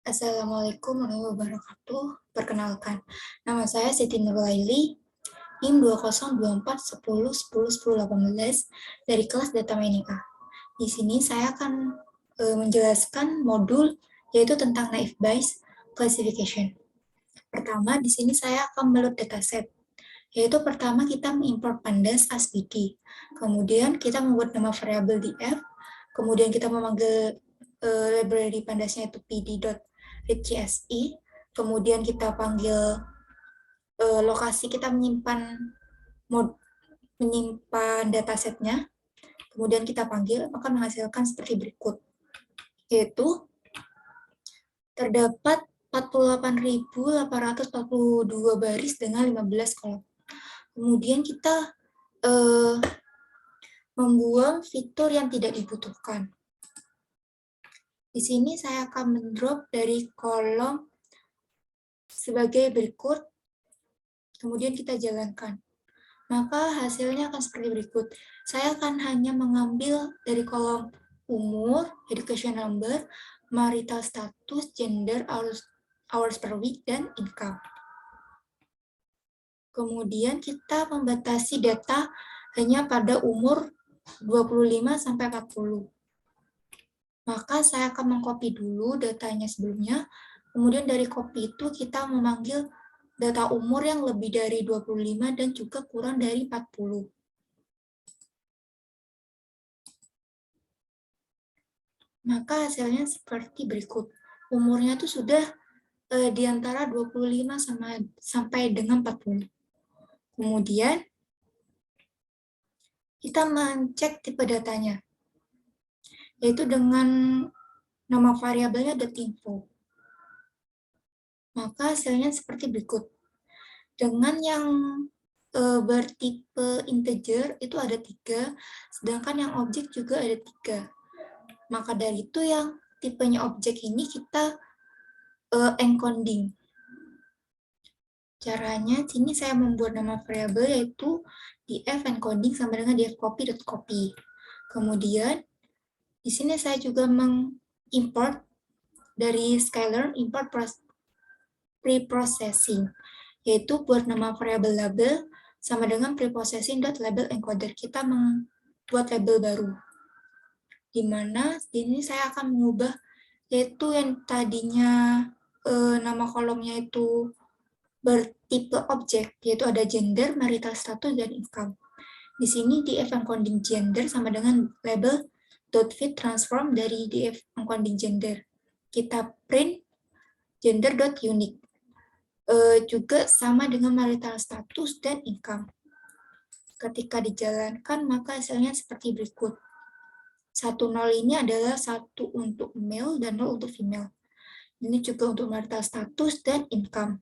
Assalamualaikum warahmatullahi wabarakatuh. Perkenalkan, nama saya Siti Nurlaili, NIM 202410101018 dari kelas Data Mining A. Di sini saya akan menjelaskan modul yaitu tentang naive Bayes classification. Pertama, di sini saya akan meload dataset. Yaitu pertama kita mengimport pandas as PD. Kemudian kita membuat nama variabel di F. Kemudian kita memanggil library pandasnya itu pd.readjsi. Kemudian kita panggil lokasi kita menyimpan datasetnya. Kemudian kita panggil akan menghasilkan seperti berikut. Yaitu terdapat 48.842 baris dengan 15 kolom. Kemudian kita membuang fitur yang tidak dibutuhkan. Di sini saya akan mendrop dari kolom sebagai berikut, kemudian kita jalankan. Maka hasilnya akan seperti berikut. Saya akan hanya mengambil dari kolom umur, education number, marital status, gender, hours per week, dan income. Kemudian kita membatasi data hanya pada umur 25 sampai 40. Maka saya akan mengcopy dulu datanya sebelumnya, kemudian dari copy itu kita memanggil data umur yang lebih dari 25 dan juga kurang dari 40. Maka hasilnya seperti berikut. Umurnya itu sudah di antara 25 sampai dengan 40. Kemudian kita mencek tipe datanya, yaitu dengan nama variabelnya .info. Maka hasilnya seperti berikut. Dengan yang bertipe integer itu ada 3, sedangkan yang objek juga ada 3. Maka dari itu yang tipenya objek ini kita encoding. Caranya, sini saya membuat nama variabel yaitu df encoding sama dengan dfcopy.copy. Kemudian, di sini saya juga mengimport dari Skylern import preprocessing, yaitu buat nama variabel label sama dengan preprocessing.label encoder. Kita membuat label baru, di mana ini saya akan mengubah yaitu yang tadinya nama kolomnya itu bertipe objek, yaitu ada gender, marital status, dan income. Di sini df encoding gender sama dengan label .fit transform dari df encoding gender. Kita print gender.unique. Juga sama dengan marital status dan income. Ketika dijalankan, maka hasilnya seperti berikut. 10 ini adalah 1 untuk male dan 0 untuk female. Ini juga untuk marital status dan income.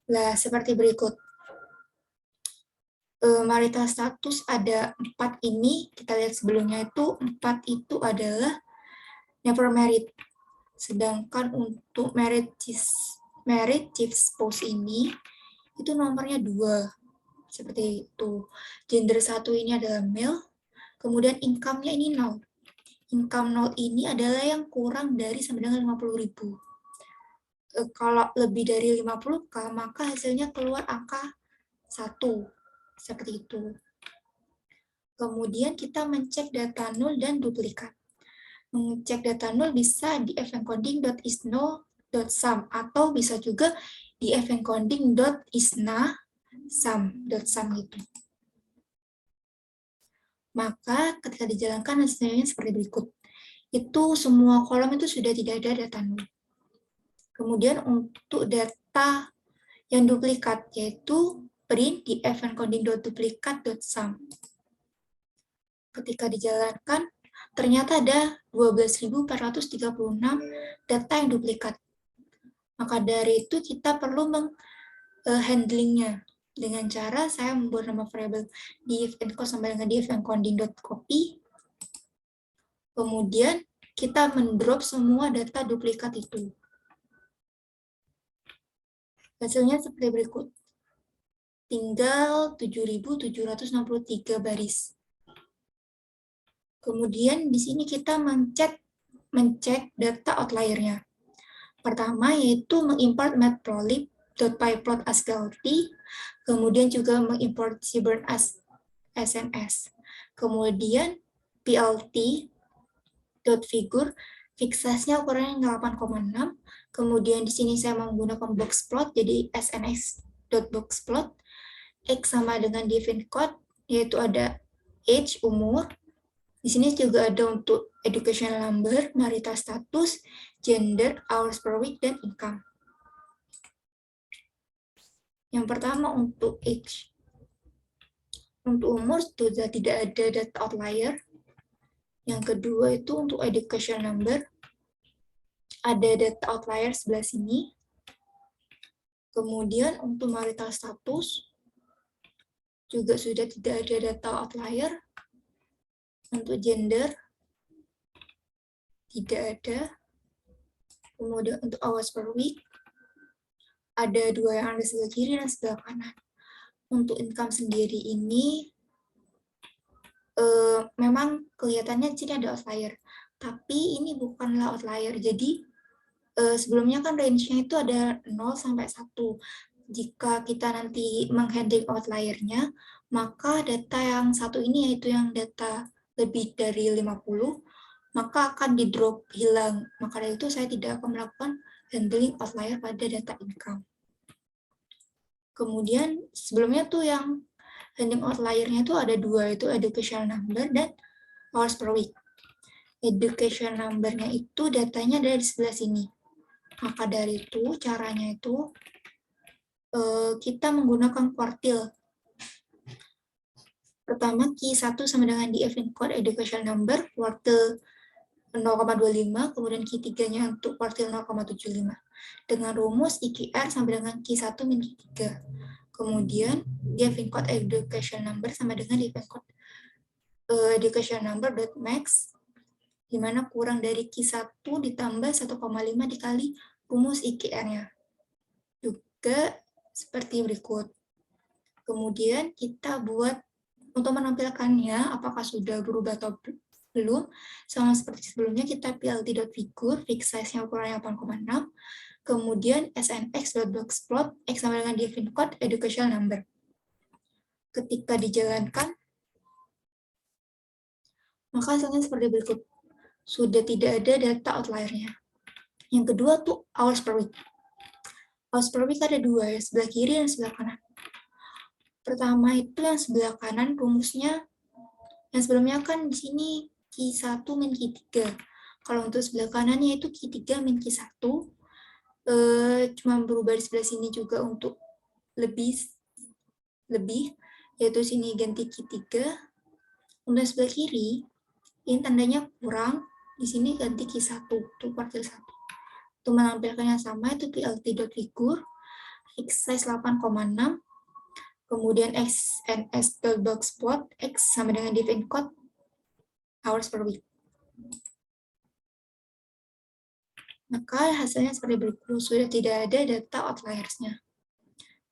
Nah, seperti berikut. Marital status ada 4 ini, kita lihat sebelumnya itu 4 itu adalah never married. Sedangkan untuk married chief spouse ini, itu nomornya 2. Seperti itu. Gender 1 ini adalah male, kemudian income-nya ini 0. Income 0 ini adalah yang kurang dari sama dengan 50.000. Kalau lebih dari 50K, maka hasilnya keluar angka 1. Seperti itu. Kemudian kita mencek data null dan duplikat. Mengecek data null bisa di fencoding.isNull.sum atau bisa juga di fencoding.isna.sum gitu. Maka ketika dijalankan hasilnya seperti berikut. Itu semua kolom itu sudah tidak ada data null. Kemudian untuk data yang duplikat yaitu print di fencoding.duplikat.sum. Ketika dijalankan, ternyata ada 12.436 data yang duplikat. Maka dari itu kita perlu menghandlingnya dengan cara saya membuat nama variabel df_encode sama dengan df_encoding.copy. Kemudian kita mendrop semua data duplikat itu. Hasilnya seperti berikut. Tinggal 7.763 baris. Kemudian di sini kita mencek data outlier-nya. Pertama yaitu mengimport matplotlib.pyplot as PLT, kemudian juga mengimport cburn as SNS. Kemudian plt.figure fixasinya ukurannya 8,6. Kemudian di sini saya menggunakan boxplot, jadi snx.boxplot. X sama dengan define code, yaitu ada age, umur. Di sini juga ada untuk educational number, marital status, gender, hours per week, dan income. Yang pertama untuk age. Untuk umur sudah tidak ada data outlier. Yang kedua itu untuk education number. Ada data outlier sebelah sini. Kemudian untuk marital status juga sudah tidak ada data outlier. Untuk gender tidak ada. Kemudian untuk hours per week ada dua yang ada sebelah kiri dan sebelah kanan. Untuk income sendiri ini memang kelihatannya di sini ada outlier, tapi ini bukanlah outlier. Jadi sebelumnya kan range-nya itu ada 0 sampai 1. Jika kita nanti menghandling outlier-nya, maka data yang satu ini, yaitu yang data lebih dari 50, maka akan di-drop hilang. Maka dari itu saya tidak akan melakukan handling outlier pada data income. Kemudian sebelumnya tuh yang handling outlier-nya itu ada dua, itu education number dan hours per week. Education number-nya itu datanya ada di sebelah sini. Maka dari itu caranya itu kita menggunakan quartile. Pertama, key 1 sama dengan di event code education number, quartile 0,25, kemudian key 3-nya untuk quartile 0,75. Dengan rumus IQR sama dengan key 1 min key 3. Kemudian, di event code education number sama dengan di event code education number dot max, di mana kurang dari key 1 ditambah 1,5 dikali rumus IQR-nya. Juga seperti berikut. Kemudian kita buat untuk menampilkannya, apakah sudah berubah atau belum, sama seperti sebelumnya kita plt.figure, fix size-nya ukurannya 8,6, kemudian snx.boxplot, x sama dengan define code, educational number. Ketika dijalankan, maka hasilnya seperti berikut. Sudah tidak ada data outlier-nya. Yang kedua tuh hours per week. Hours per week ada dua, ya, sebelah kiri dan sebelah kanan. Pertama itu yang sebelah kanan rumusnya, yang sebelumnya kan di sini Q 1 min Q 3. Kalau untuk sebelah kanannya itu Q 3 min Q 1. Cuma berubah di sebelah sini juga untuk lebih, yaitu sini ganti Q 3. Untuk sebelah kiri, ini tandanya kurang, di sini ganti Q 1, itu quartile 1. Untuk menampilkannya sama, itu plt.figure, fix size 8,6, kemudian xns.boxplot, x sama dengan define code, hours per week. Maka hasilnya seperti berikut, sudah tidak ada data outliers-nya.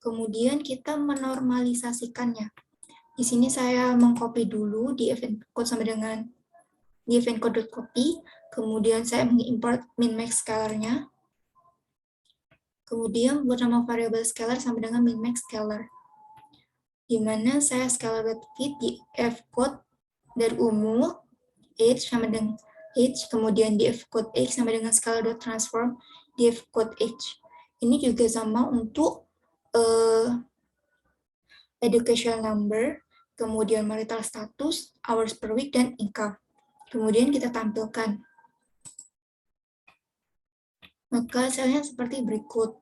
Kemudian kita menormalisasikannya. Di sini saya mengcopy dulu di event code sama dengan di event code.copy, kemudian saya mengimport min-max scalar-nya. Kemudian buat nama variable scalar sama dengan min-max scalar. Di mana saya scalar.fit di fcode dari umur, age sama dengan age, kemudian di fcode age sama dengan scalar.transform di fcode age. Ini juga sama untuk education number, kemudian marital status, hours per week, dan income. Kemudian kita tampilkan. Maka hasilnya seperti berikut.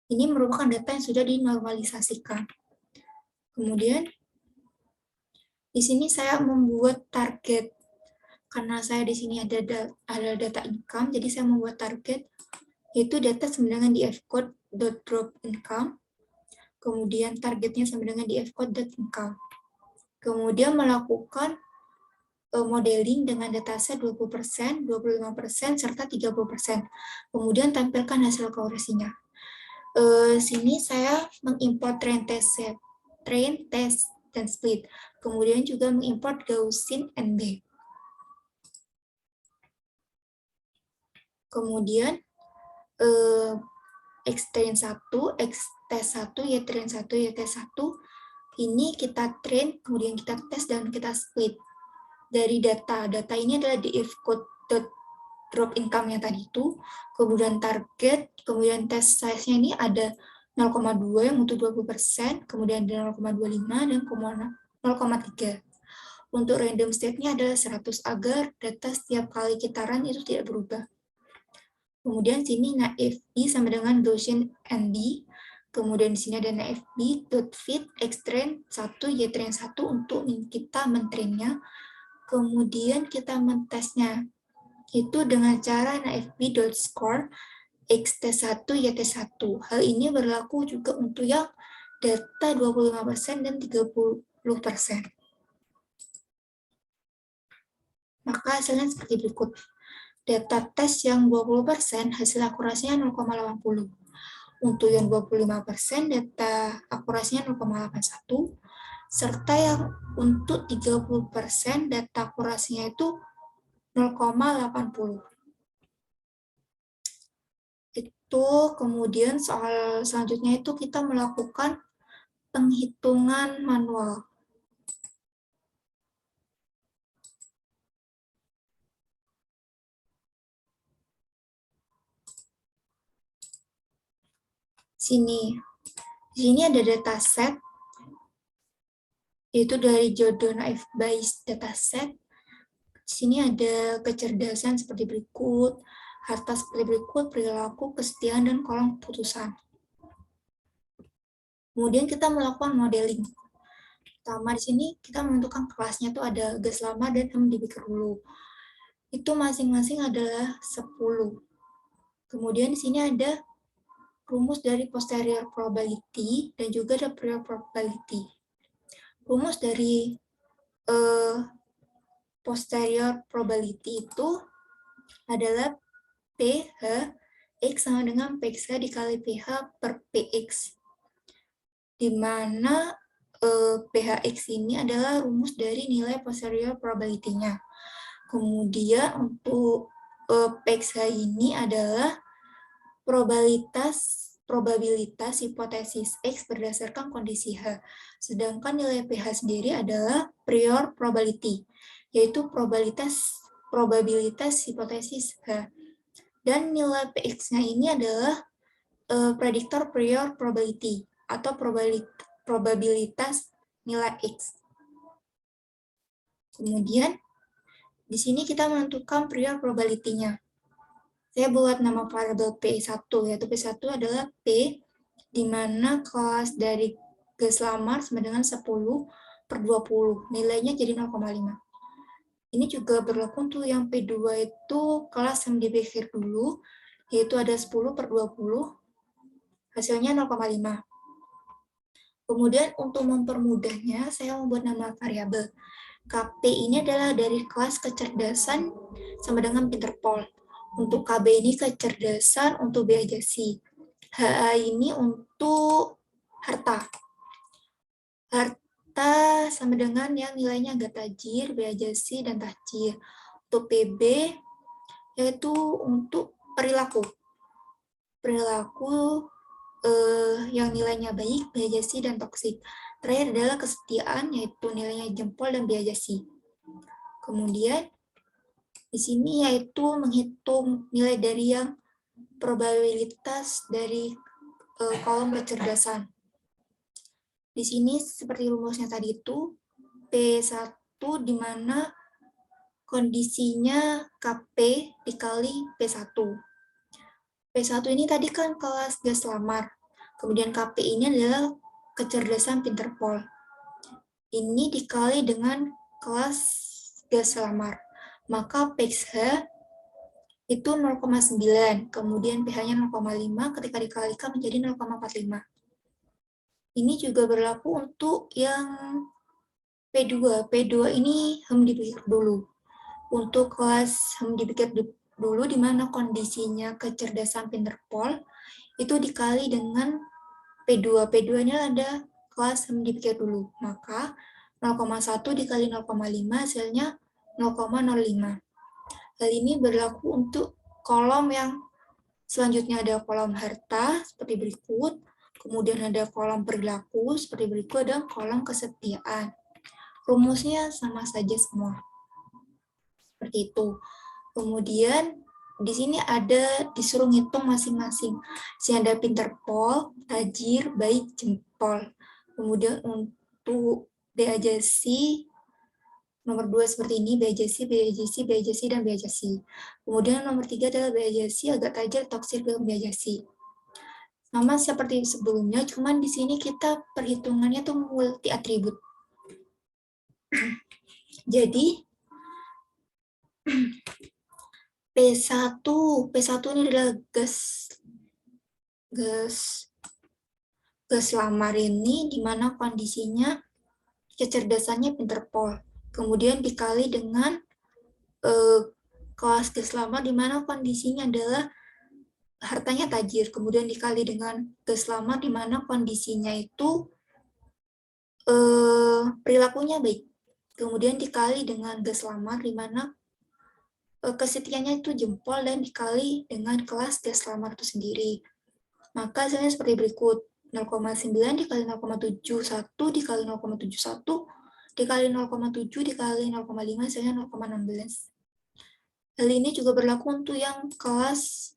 Ini merupakan data yang sudah dinormalisasikan. Kemudian, di sini saya membuat target. Karena saya di sini ada data income, jadi saya membuat target, yaitu data sama dengan di fcode.drop income. Kemudian targetnya sama dengan di fcode.income. Kemudian melakukan modeling dengan dataset 20%, 25%, serta 30%. Kemudian tampilkan hasil akurasinya. Sini saya mengimport train test dan split. Kemudian juga mengimport Gaussian NB. Kemudian X-train 1, X-test 1, Y-train 1, Y-test 1, ini kita train, kemudian kita tes, dan kita split. Dari data ini adalah di if code.drop income-nya tadi itu, kemudian target, kemudian test size-nya ini ada 0,2 yang untuk 20%, kemudian ada 0,25 dan 0,3. Untuk random state-nya adalah 100 agar data setiap kali kita run itu tidak berubah. Kemudian sini naive B sama dengan Gaussian ND. Kemudian di sini ada naive B.fit X-train 1, Y-train 1 untuk kita mentrainnya. Kemudian kita mentesnya. Itu dengan cara naive B.score X-test 1, Y-test 1. Hal ini berlaku juga untuk yang data 25% dan 30%. Maka hasilnya seperti berikut. Data tes yang 20% hasil akurasinya 0,80. Untuk yang 25% data akurasinya 0,81. Serta yang untuk 30% data akurasinya itu 0,80. Itu kemudian soal selanjutnya itu kita melakukan penghitungan manual. Di sini ada dataset, yaitu dari Jordan Naive Bayes dataset. Di sini ada kecerdasan seperti berikut, harta seperti berikut, perilaku, kesetiaan, dan kolom keputusan. Kemudian kita melakukan modeling. Pertama di sini kita menentukan kelasnya itu ada gas lama dan MDBK dulu. Itu masing-masing adalah 10. Kemudian di sini ada rumus dari posterior probability dan juga ada prior probability. Rumus dari posterior probability itu adalah PH X sama dengan PX dikali PH per PX. Di mana PHX ini adalah rumus dari nilai posterior probability-nya. Kemudian untuk PX ini adalah probabilitas hipotesis X berdasarkan kondisi H. Sedangkan nilai PH sendiri adalah prior probability, yaitu probabilitas hipotesis H. Dan nilai PX-nya ini adalah prediktor prior probability atau probabilitas nilai X. Kemudian di sini kita menentukan prior probability-nya. Saya buat nama variabel P1, yaitu P1 adalah P, di mana kelas dari gas lamar sama dengan 10 per 20. Nilainya jadi 0,5. Ini juga berlaku untuk yang P2 itu kelas yang dipikir dulu, yaitu ada 10 per 20, hasilnya 0,5. Kemudian untuk mempermudahnya, saya membuat nama variabel. KP ini adalah dari kelas kecerdasan sama dengan Interpol. Untuk KB ini kecerdasan, untuk biajasi. HA ini untuk harta. Harta sama dengan yang nilainya agak tajir, biajasi, dan tajir. Untuk PB, yaitu untuk perilaku. Perilaku yang nilainya baik, biajasi, dan toksik. Terakhir adalah kesetiaan, yaitu nilainya jempol dan biajasi. Kemudian, di sini yaitu menghitung nilai dari yang probabilitas dari kolom kecerdasan. Di sini seperti rumusnya tadi itu, P1 di mana kondisinya KP dikali P1. P1 ini tadi kan kelas gas lamar. Kemudian KP ini adalah kecerdasan Interpol. Ini dikali dengan kelas gas lamar. Maka PX itu 0,9, kemudian pH-nya 0,5, ketika dikalikan menjadi 0,45. Ini juga berlaku untuk yang P2. P2 ini dipikir dulu. Untuk kelas dipikir dulu, di mana kondisinya kecerdasan Interpol, itu dikali dengan P2. P2-nya ada kelas dipikir dulu. Maka 0,1 dikali 0,5 hasilnya 0,05. Hal ini berlaku untuk kolom yang selanjutnya ada kolom harta seperti berikut, kemudian ada kolom perilaku seperti berikut, dan kolom kesetiaan. Rumusnya sama saja semua. Seperti itu. Kemudian di sini ada disuruh ngitung masing-masing. Di sini ada pinterpol, tajir, baik, jempol. Kemudian untuk beajasi nomor 2 seperti ini, beajasi, beajasi, beajasi, dan beajasi. Kemudian nomor 3 adalah beajasi, agak tajir, toksik, dan beajasi. Sama seperti sebelumnya, cuman di sini kita perhitungannya tuh multi atribut. Jadi P1 ini adalah gas lamar ini di mana kondisinya kecerdasannya pinterpol. Kemudian dikali dengan kelas gas lamar di mana kondisinya adalah hartanya tajir. Kemudian dikali dengan gas lamar di mana kondisinya itu perilakunya baik. Kemudian dikali dengan gas lamar di mana kesetiaannya itu jempol dan dikali dengan kelas gas lamar itu sendiri. Maka hasilnya seperti berikut. 0,9 dikali 0,71 dikali 0,71 dikali 0,7 dikali 0,5 hasilnya 0,16. Hal ini juga berlaku untuk yang kelas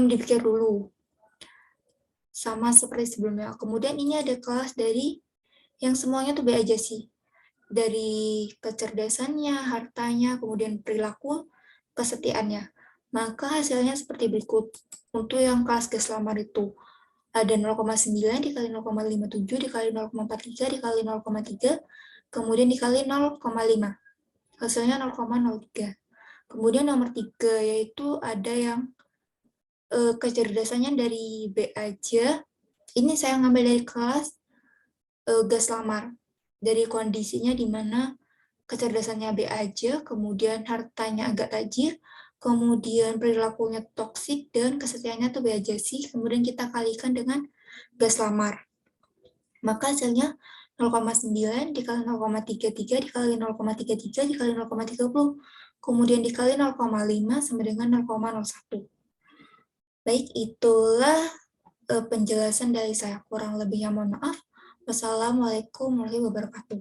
dipikir dulu. Sama seperti sebelumnya. Kemudian ini ada kelas dari yang semuanya tuh B aja sih. Dari kecerdasannya, hartanya, kemudian perilaku, kesetiaannya. Maka hasilnya seperti berikut. Untuk yang kelas gas lamar itu ada 0,9 dikali 0,57 dikali 0,43 dikali 0,3 kemudian dikali 0,5 hasilnya 0,03. Kemudian nomor 3 yaitu ada yang kecerdasannya dari B aja. Ini saya ngambil dari kelas gas lamar, dari kondisinya di mana kecerdasannya B aja, kemudian hartanya agak tajir, kemudian perilakunya toksik, dan kesetiaannya tuh B aja sih, kemudian kita kalikan dengan gas lamar. Maka hasilnya 0,9 dikali 0,33 dikali 0,33 dikali 0,30, kemudian dikali 0,5 sama dengan 0,01. Baik, itulah penjelasan dari saya. Kurang lebihnya mohon maaf. Wassalamualaikum warahmatullahi wabarakatuh.